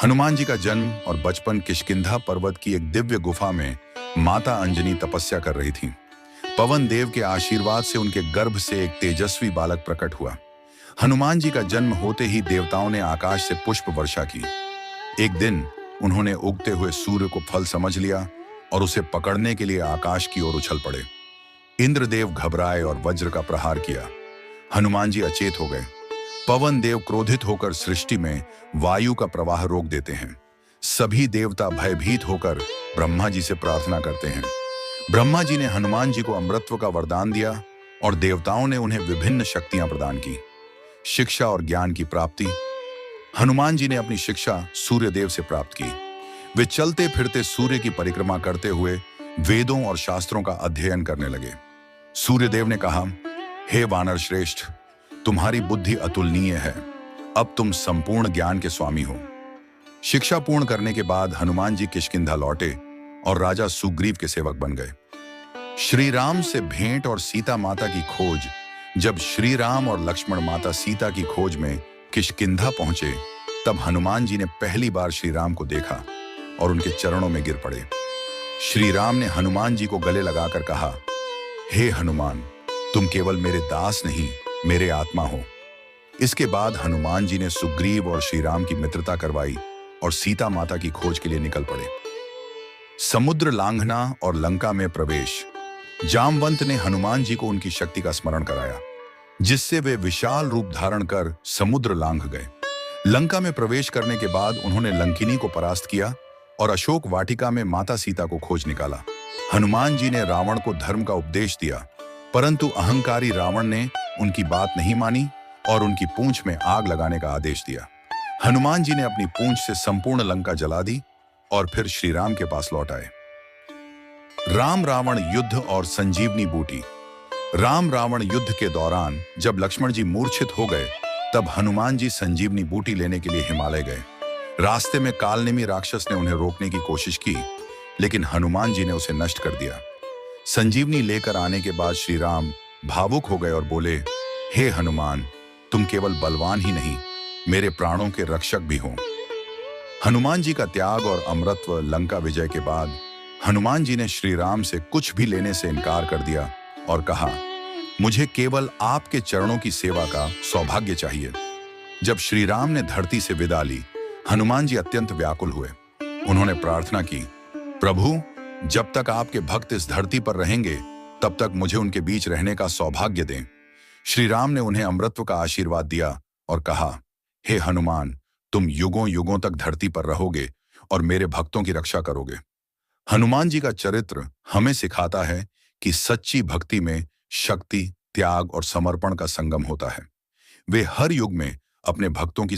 हनुमान जी का जन्म और बचपन किष्किंधा पर्वत की एक दिव्य गुफा में माता अंजनी तपस्या कर रही थीं। पवन देव के आशीर्वाद से उनके गर्भ से एक तेजस्वी बालक प्रकट हुआ। हनुमान जी का जन्म होते ही देवताओं ने आकाश से पुष्प वर्षा की। एक दिन उन्होंने उगते हुए सूर्य को फल समझ लिया और उसे पकड़ने के लिए आकाश की ओर उछल पड़े। इंद्रदेव घबराए और वज्र का प्रहार किया। हनुमान जी अचेत हो गए। पवन देव क्रोधित होकर सृष्टि में वायु का प्रवाह रोक देते हैं। सभी देवता भयभीत होकर ब्रह्मा जी से प्रार्थना करते हैं। ब्रह्मा जी ने हनुमान जी को अमृतत्व का वरदान दिया और देवताओं ने उन्हें विभिन्न शक्तियां प्रदान की। शिक्षा और ज्ञान की प्राप्ति। हनुमान जी ने अपनी शिक्षा सूर्य देव से प्राप्त की। वे चलते फिरते सूर्य की परिक्रमा करते हुए वेदों और शास्त्रों का अध्ययन करने लगे। सूर्य देव ने कहा, हे वानर श्रेष्ठ, तुम्हारी बुद्धि अतुलनीय है। अब तुम संपूर्ण ज्ञान के स्वामी हो। शिक्षा पूर्ण करने के बाद हनुमान जी किष्किंधा लौटे और राजा सुग्रीव के सेवक बन गए। श्री राम से भेंट और सीता माता की खोज। जब श्री राम और लक्ष्मण माता सीता की खोज में किष्किंधा पहुंचे, तब हनुमान जी ने पहली बार श्री राम को देखा और उनके चरणों में गिर पड़े। श्री राम ने हनुमान जी को गले लगाकर कहा, हे हनुमान, तुम केवल मेरे दास नहीं, मेरे आत्मा हो। इसके बाद हनुमान जी ने सुग्रीव और श्री राम की मित्रता करवाई और सीता माता की खोज के लिए निकल पड़े। समुद्र लांघना और लंका में प्रवेश। जामवंत ने हनुमान जी को उनकी शक्ति का स्मरण कराया, जिससे वे विशाल रूप धारण कर समुद्र लांघ गए। लंका में प्रवेश करने के बाद उन्होंने लंकिनी को परास्त किया और अशोक वाटिका में माता सीता को खोज निकाला। हनुमान जी ने रावण को धर्म का उपदेश दिया, परंतु अहंकारी रावण ने उनकी बात नहीं मानी और उनकी पूंछ में आग लगाने का आदेश दिया। हनुमान जी ने अपनी पूंछ से संपूर्ण लंका जला दी और फिर श्री राम के पास लौट आए। राम रावण युद्ध और संजीवनी बूटी। राम रावण युद्ध के दौरान जब लक्ष्मण जी मूर्छित हो गए, तब हनुमान जी संजीवनी बूटी लेने के लिए हिमालय गए। रास्ते में कालनेमी राक्षस ने उन्हें रोकने की कोशिश की, लेकिन हनुमान जी ने उसे नष्ट कर दिया। संजीवनी लेकर आने के बाद श्री राम भावुक हो गए और बोले, हे हनुमान, तुम केवल बलवान ही नहीं, मेरे प्राणों के रक्षक भी हो। हनुमान जी का त्याग और अमरत्व। लंका विजय के बाद हनुमान जी ने श्री राम से कुछ भी लेने से इनकार कर दिया और कहा, मुझे केवल आपके चरणों की सेवा का सौभाग्य चाहिए। जब श्री राम ने धरती से विदा ली, हनुमान जी अत्यंत व्याकुल हुए। उन्होंने प्रार्थना की, प्रभु, जब तक आपके भक्त इस धरती पर रहेंगे, तब तक मुझे उनके बीच रहने का सौभाग्य दें। श्री राम ने उन्हें अमृतत्व का आशीर्वाद दिया और कहा, हे हनुमान, तुम युगों युगों तक धरती पर रहोगे और मेरे भक्तों की रक्षा करोगे। हनुमान जी का चरित्र हमें सिखाता है कि सच्ची भक्ति में शक्ति, त्याग और समर्पण का संगम होता है। वे हर युग में अपने भक्तों की